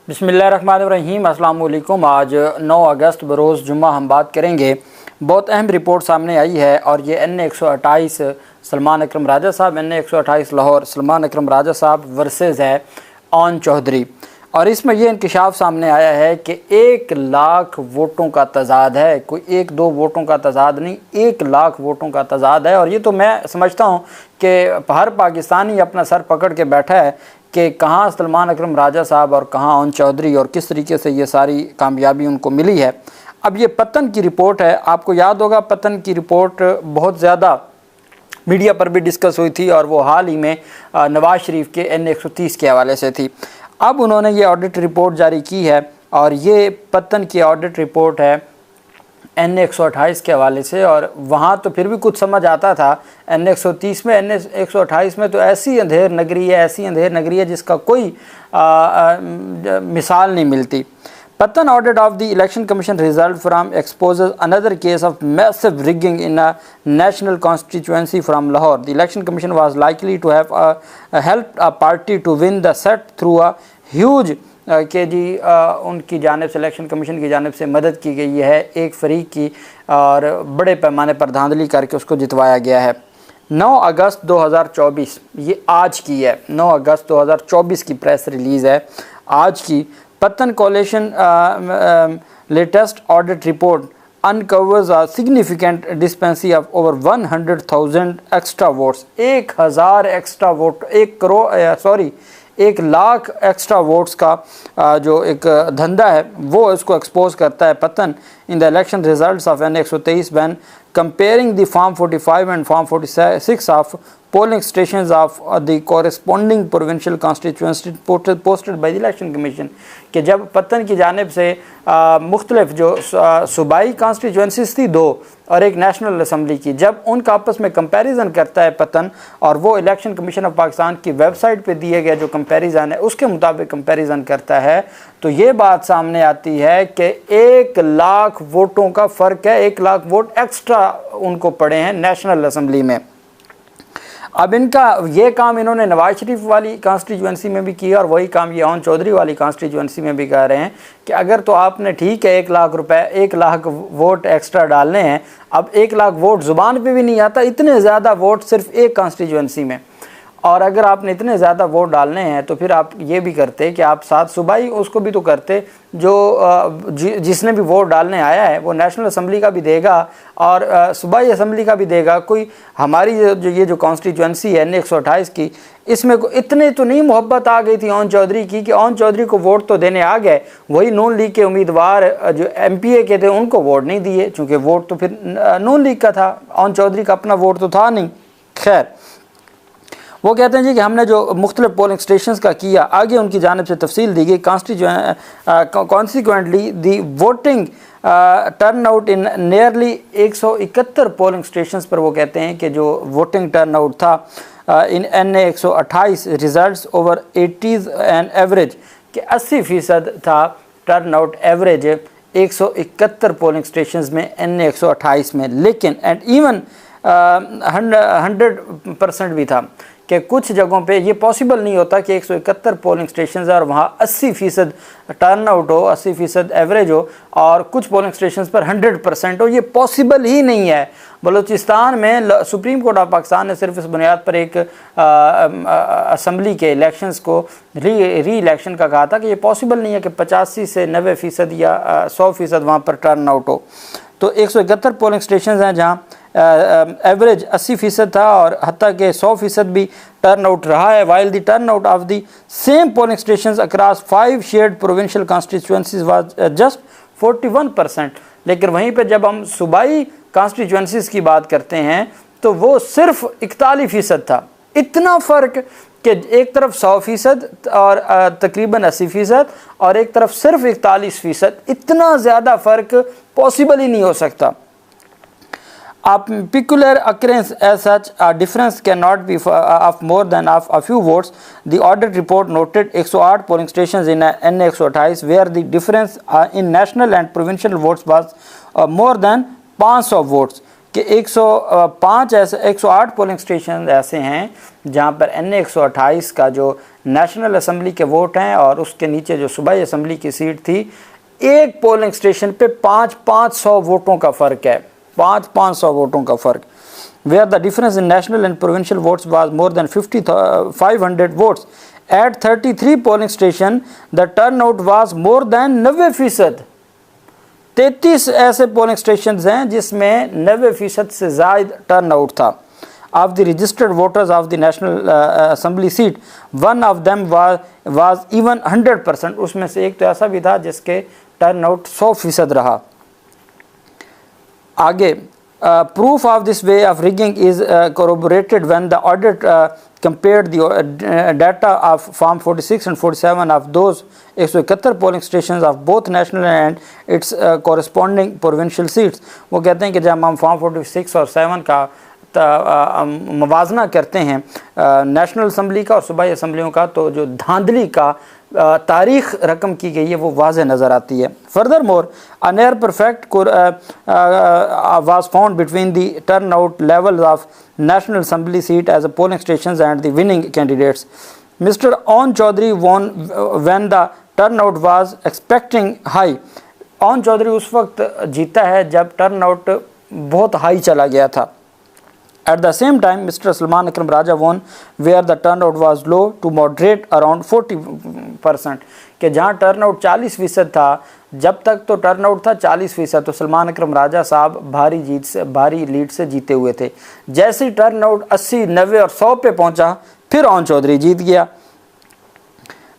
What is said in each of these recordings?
बिस्मिल्लाहिर्रहमानिर्रहीम। अस्सलाम वालेकुम। आज 9 अगस्त बरोज़ जुम्मा हम बात करेंगे। बहुत अहम रिपोर्ट सामने आई है और ये NA-128 सलमान अकरम राजा साहब, NA-128 लाहौर सलमान अकरम राजा साहब वर्सेस है ओन चौधरी। और इसमें यह इंकशाफ सामने आया है कि 1 लाख वोटों का तजाद है, कोई 1-2 वोटों का तजाद नहीं, 1 लाख वोटों का तजाद है। और ये तो मैं समझता हूँ कि हर पाकिस्तानी अपना सर पकड़ के बैठा है कि कहाँ सलमान अकरम राजा साहब और कहाँ ओन चौधरी और किस तरीके से ये सारी कामयाबी उनको मिली है। अब ये पतन की रिपोर्ट है, आपको याद होगा पतन की रिपोर्ट बहुत ज़्यादा मीडिया पर भी डिस्कस हुई थी और वो हाल ही में नवाज शरीफ के NA-130 के हवाले से थी। अब उन्होंने ये ऑडिट रिपोर्ट जारी की है और ये पतन की ऑडिट रिपोर्ट है NA-128 के हवाले से। और वहाँ तो फिर भी कुछ समझ आता था, NA-130 में, NA-128 में तो ऐसी अंधेर नगरी है जिसका कोई मिसाल नहीं मिलती। Patan audit of the election commission result from exposes another case of massive rigging in a national constituency from Lahore. The election commission was likely to have helped a party to win the set through a huge के जी उनकी जानिब से election commission की जानिब से मदद की गई है एक फरीक की और बड़े पैमाने पर धांधली करके उसको जितवाया गया है। 9 अगस्त 2024 ये आज की है, 9 अगस्त 2024 की प्रेस रिलीज़ है आज की। Patan coalition latest audit report uncovers a significant discrepancy of over 100,000 extra votes। 1,000 extra vote, 1 lakh extra votes का जो एक धंधा है वो इसको एक्सपोज करता है पतन in the election results of NA-123 when comparing the Form 45 and Form 46 of polling stations of the corresponding provincial constituency posted by the election commission। कि जब पतन की जानिब से मुख्तलिफ जो सूबाई कॉन्स्टिट्यूंसीज थी 2 और एक नेशनल असम्बली की, जब उनका आपस में कंपैरिजन करता है पतन और वो इलेक्शन कमीशन ऑफ पाकिस्तान की वेबसाइट पे दिए गए जो कंपैरिजन है उसके मुताबिक कंपैरिजन करता है, तो ये बात सामने आती है कि 1 लाख वोटों का फ़र्क है, 1 लाख वोट एक्स्ट्रा उनको पड़े हैं नेशनल असम्बली में। अब इनका ये काम इन्होंने नवाज शरीफ वाली कॉन्स्टिट्यूंसी में भी किया और वही काम ये ओन चौधरी वाली कॉन्स्टिट्यूंसी में भी कर रहे हैं कि अगर तो आपने ठीक है 1 लाख रुपए, 1 लाख वोट एक्स्ट्रा डालने हैं, अब 1 लाख वोट ज़ुबान पे भी नहीं आता, इतने ज़्यादा वोट सिर्फ एक कॉन्स्टिट्यूंसी में, और अगर आपने इतने ज़्यादा वोट डालने हैं तो फिर आप ये भी करते कि आप साथ सूबाई उसको भी तो करते, जो जिसने भी वोट डालने आया है वो नेशनल असम्बली का भी देगा और सूबाई असम्बली का भी देगा। कोई हमारी ये जो कॉन्स्टिट्यूंसी है NA-128 की, इसमें इतने तो नहीं मोहब्बत आ गई थी ओन चौधरी की कि ओन चौधरी को वोट तो देने आ गए, वही नून लीग के उम्मीदवार जो MPA के थे उनको वोट नहीं दिए, चूँकि वोट तो फिर नून लीग का था, ओन चौधरी का अपना वोट तो था नहीं। खैर, वो कहते हैं जी कि हमने जो मुख्तलिफ पोलिंग स्टेशंस का किया, आगे उनकी जानिब से तफसील दी गई। Consequently the voting turn out in nearly 171 polling stations पर वो कहते हैं कि जो वोटिंग टर्न आउट था इन NA-128 results over 80s and average कि 80% था turn out average 171 polling stations में NA-128 में। लेकिन एंड इवन 100% भी था कि कुछ जगहों पे ये पॉसिबल नहीं होता कि 171 पोलिंग स्टेशन है और वहाँ 80% टर्न आउट हो, 80% एवरेज हो और कुछ पोलिंग स्टेशन पर 100% हो, ये पॉसिबल ही नहीं है। बलूचिस्तान में सुप्रीम कोर्ट ऑफ पाकिस्तान ने सिर्फ इस बुनियाद पर एक असम्बली के इलेक्शंस को री इलेक्शन का कहा था कि ये पॉसिबल नहीं है कि 85 से 90% या 100% वहाँ पर टर्न आउट हो। तो 171 पोलिंग स्टेशन हैं जहाँ एवरेज 80% था और हत्ता के 100% भी टर्न आउट रहा है। While the turn out of the same polling stations across 5 shared provincial constituencies was just 41%। लेकिन वहीं पर जब हम सूबाई कॉन्स्टिट्यूंसीज की बात करते हैं तो वो सिर्फ 41% था। इतना फ़र्क कि एक तरफ 100% और तकरीबन 80% और एक तरफ सिर्फ 41%, इतना ज़्यादा फ़र्क पॉसिबल ही नहीं हो सकता। A peculiar occurrence as such, a difference cannot be of more than of a few votes. The audit report noted 108 polling stations in NA-128 where the difference in national and provincial votes was more than 500 votes। कि 105 ऐसे 108 polling station ऐसे हैं जहां पर NA 128 का जो national assembly के vote हैं और उसके नीचे जो सूबाई असम्बली की सीट थी, एक पोलिंग स्टेशन पे 500 वोटों का फ़र्क है, 500 वोटों का फ़र्क। Where the difference in national and provincial votes was more than 500 votes at 33 polling station, the turn out was more than 90%। 33 ऐसे पोलिंग स्टेशन हैं जिसमें 90% से ज़ायद टर्न आउट था। Of the registered voters of the national assembly seat, one of them was even 100%। उसमें से एक तो ऐसा भी था जिसके टर्न आउट 100% रहा। आगे, proof of this way of rigging is corroborated when the audit compared the data of Form 46 and 47 of those 171 polling stations of both national and its corresponding provincial seats। वो कहते हैं कि जब हम Form 46 और 7 का मवाजना करते हैं नेशनल असम्बली का और सूबाई असम्बलियों का, तो जो धांधली का तारीख रकम की गई है वो वाज़े नज़र आती है। Further more, a near perfect was found between the turnout levels of National Assembly seat as a polling stations and the winning candidates। Mr. Aun Chaudhary won when the turnout was expecting high। Aun Chaudhary उस वक्त जीता है जब turnout बहुत high चला गया था। At the same time, Mr. Salman Akram Raja won where the turnout was low to moderate around 40%। कि जहाँ टर्नआउट 40% था, जब तक तो टर्नआउट था 40%, तो सलमान अकरम राजा साहब भारी लीड से जीते हुए थे। जैसे ही टर्नआउट 80, 90 और 100 पे पहुँचा, फिर ऑन चौधरी जीत गया।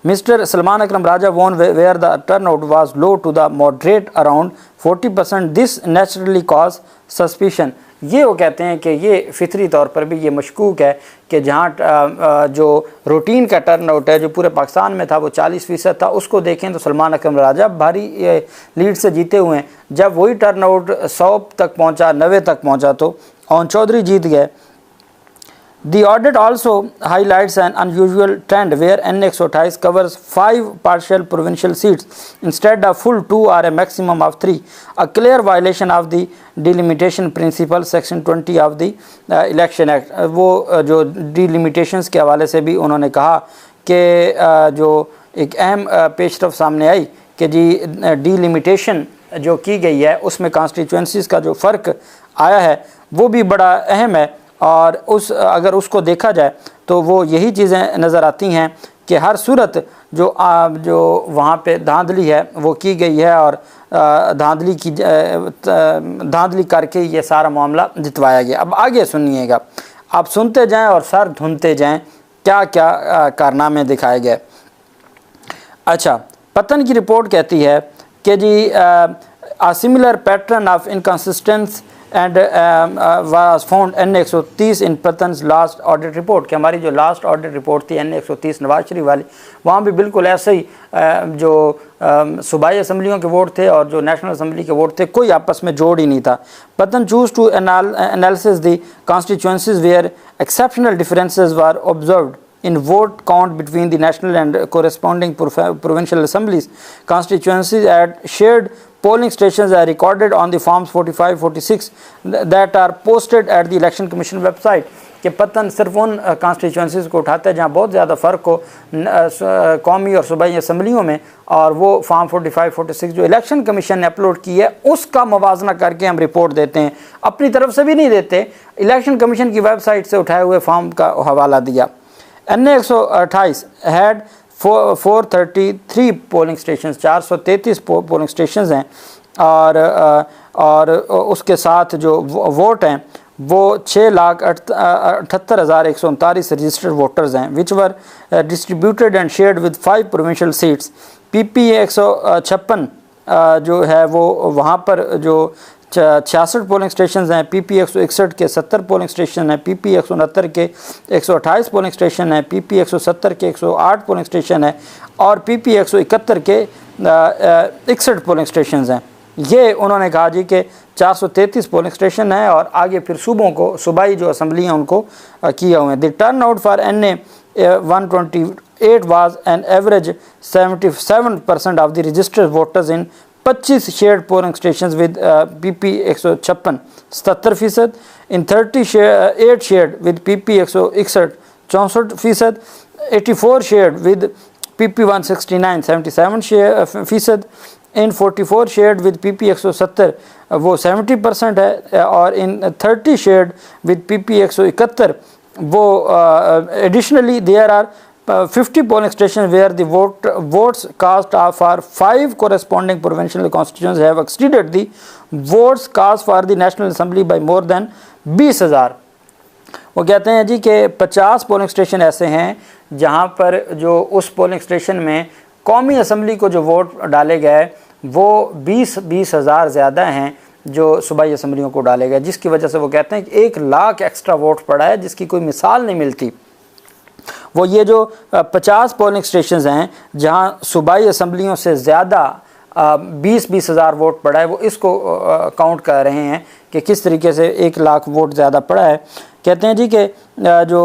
Mr. Salman Akram Raja won where the turnout was low to the moderate around 40%। This naturally caused suspicion। ये वो कहते हैं कि ये फितरी तौर पर भी ये मशकूक है कि जहाँ जो रूटीन का टर्नआउट है जो पूरे पाकिस्तान में था वो 40% था, उसको देखें तो सलमान अकरम राजा भारी लीड से जीते हुए हैं। जब वही टर्नआउट 100 तक पहुँचा, 90 तक पहुँचा, तो ऑन चौधरी जीत गए। The audit also highlights an unusual trend where NA 128 covers 5 partial provincial seats instead of full 2 or a maximum of 3, a clear violation of the delimitation principle section 20 of the Election Act। वो जो delimitations के हवाले से भी उन्होंने कहा कि जो एक अहम पेशरफ सामने आई कि जी delimitation जो की गई है उसमें constituencies का जो फ़र्क आया है वो भी बड़ा अहम है। और अगर उसको देखा जाए तो वो यही चीज़ें नज़र आती हैं कि हर सूरत जो वहाँ पे धांधली है वो की गई है और धांधली करके ये सारा मामला जितवाया गया। अब आगे सुनिएगा, आप सुनते जाएं और सर धुनते जाएं क्या क्या कारनामे दिखाए गए। अच्छा, पतन की रिपोर्ट कहती है कि जी a similar pattern of inconsistency and was found NA 130 in पतन's last audit report। कि हमारी जो लास्ट ऑडिट रिपोर्ट थी NA 130 नवाज शरीफ वाली, वहाँ भी बिल्कुल ऐसे ही जो सूबाई असम्बलियों के वोट थे और जो नेशनल असम्बली के वोट थे कोई आपस में जोड़ ही नहीं था। Pattan choose to analysis the constituencies where exceptional differences were observed in vote count between the national and corresponding provincial assemblies constituencies at shared polling stations are recorded on the forms 45-46 that are posted at the election commission website। कि पतन सिर्फ उन constituencies को उठाता है जहाँ बहुत ज़्यादा फ़र्क हो कौमी और सूबाई असम्बलियों में, और वो फॉर्म 45-46 जो इलेक्शन कमीशन ने अपलोड की है उसका मवाजना करके हम रिपोर्ट देते हैं, अपनी तरफ से भी नहीं देते, इलेक्शन कमीशन की वेबसाइट से उठाए हुए फॉर्म का हवाला दिया। NA 128 had 433 polling station, 433 polling station हैं, और उसके साथ जो वोट हैं वो 6,78,139 रजिस्टर्ड वोटर्स हैं which were distributed and shared with 5 provincial seats. PPA 156 जो है वो वहाँ पर जो 66 पोलिंग स्टेशन हैं, PPA 161 के 70 पोलिंग स्टेशन हैं, PPA 169 के 128 पोलिंग स्टेशन हैं, PPA 170 के 108 पोलिंग स्टेशन हैं और PPA 171 के 61 पोलिंग स्टेशन हैं। ये उन्होंने कहा जी कि 433 पोलिंग स्टेशन हैं और आगे फिर सूबों को सूबाई जो असम्बली हैं उनको किया हुए हैं। The turn out for NA 128 was an average 77% of the registered voters in 25 shared polling station with PP 156 77%, in 38 shared with PP 161 64%, 84 shared with PP 169 77%, in 44 shared with PP 170 वो 70% है, और इन 30 शेयर्ड विद PP 171 वो additionally there are 50 polling stations where the votes cast for 5 corresponding provincial constituencies have exceeded the votes cast for the National Assembly by more than 20,000। वो कहते हैं जी कि 50 polling station ऐसे हैं जहां पर जो उस पोलिंग स्टेशन में कौमी असम्बली को जो वोट डाले गए वो 20,000 ज़्यादा हैं जो सूबाई असम्बलियों को डाले गए, जिसकी वजह से वो कहते हैं कि 1 लाख एक्स्ट्रा वोट पड़ा है जिसकी कोई मिसाल नहीं मिलती। वो ये जो 50 पोलिंग स्टेशंस हैं जहां सूबाई असम्बलियों से ज़्यादा 20,000 वोट पड़ा है, वो इसको काउंट कर रहे हैं कि किस तरीके से 1 लाख वोट ज़्यादा पड़ा है। कहते हैं जी कि जो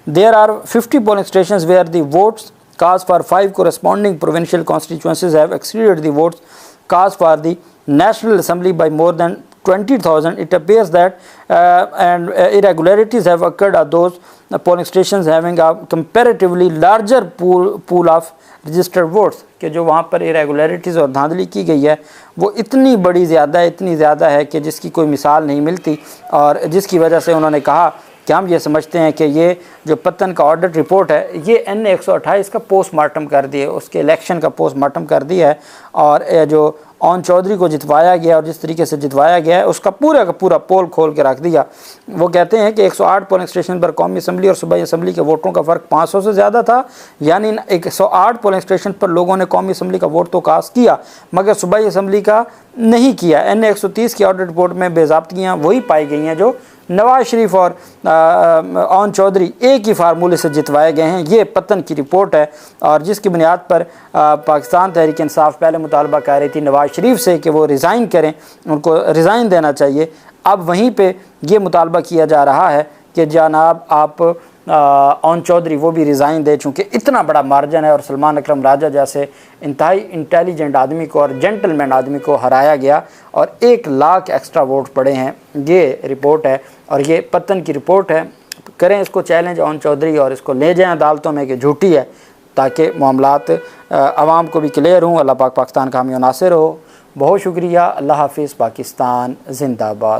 there are 50 polling stations where the votes cast for 5 corresponding provincial constituencies have exceeded the votes cast for the National Assembly by more than 20,000. It appears that irregularities have occurred at those polling stations having a comparatively larger pool of registered votes, कि जो वहाँ पर irregularities और धांधली की गई है वो इतनी ज़्यादा है कि जिसकी कोई मिसाल नहीं मिलती, और जिसकी वजह से उन्होंने कहा कि हम ये समझते हैं कि ये जो पत्तन का ऑडिट रिपोर्ट है ये NA 128 का पोस्टमार्टम कर दिया, उसके इलेक्शन का पोस्टमार्टम कर दिया है, और जो ओन चौधरी को जितवाया गया और जिस तरीके से जितवाया गया है उसका पूरा का पूरा पोल खोल के रख दिया। वो कहते हैं कि 108 पोलिंग स्टेशन पर कौमी असम्बली और सूबाई असम्बली के वोटों का फ़र्क 500 से ज़्यादा था, यानी 108 पोलिंग स्टेशन पर लोगों ने कौमी असम्बली का वोट तो कास्ट किया मगर सूबाई असम्बली का नहीं किया। NA 130 की ऑडिट रिपोर्ट में बेज़ाब्तियाँ वही पाई गई हैं जो नवाज शरीफ और ओन चौधरी एक ही फार्मूले से जितवाए गए हैं। ये पत्तन की रिपोर्ट है, और जिसकी बुनियाद पर पाकिस्तान तहरीक इंसाफ पहले मुतालबा कर रही थी नवाज शरीफ से कि वो रिज़ाइन करें, उनको रिज़ाइन देना चाहिए। अब वहीं पे ये मुतालबा किया जा रहा है कि जनाब आप ओन चौधरी वो भी रिज़ाइन दे, चूँकि इतना बड़ा मार्जिन है और सलमान अकरम राजा जैसे इंतहाई इंटेलिजेंट आदमी को और जेंटलमैन आदमी को हराया गया और 1 लाख एक्स्ट्रा वोट पड़े हैं। ये रिपोर्ट है और ये पत्तन की रिपोर्ट है। करें इसको चैलेंज ओन चौधरी और इसको ले जाएं अदालतों में कि झूठी है, ताकि मामलात आवाम को भी क्लियर हों। अल्लाह पाक पाकिस्तान का हामी नासिर हो। बहुत शुक्रिया। अल्लाह हाफिज़। पाकिस्तान जिंदाबाद।